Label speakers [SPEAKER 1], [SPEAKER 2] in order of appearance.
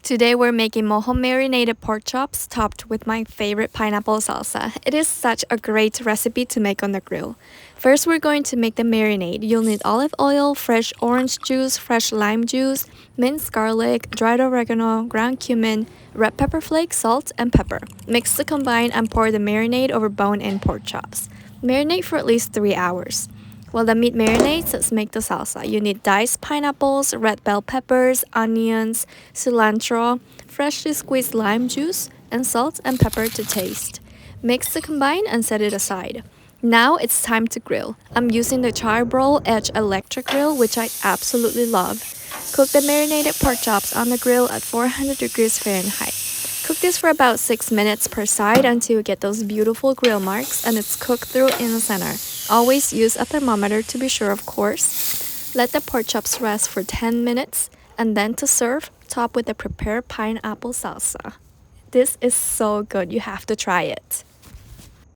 [SPEAKER 1] Today we're making mojo marinated pork chops topped with my favorite pineapple salsa. It is such a great recipe to make on the grill. First we're going to make the marinade. You'll need olive oil, fresh orange juice, fresh lime juice, minced garlic, dried oregano, ground cumin, red pepper flakes, salt, and pepper. Mix to combine and pour the marinade over bone-in pork chops. Marinate for at least 3 hours. While the meat marinates, let's make the salsa. You need diced pineapples, red bell peppers, onions, cilantro, freshly squeezed lime juice, and salt and pepper to taste. Mix to combine and set it aside. Now it's time to grill. I'm using the Charbroil Edge electric grill, which I absolutely love. Cook the marinated pork chops on the grill at 400 degrees Fahrenheit. Cook this for about 6 minutes per side until you get those beautiful grill marks and it's cooked through in the center. Always use a thermometer to be sure, of course. Let the pork chops rest for 10 minutes and then to serve, top with the prepared pineapple salsa. This is so good, you have to try it.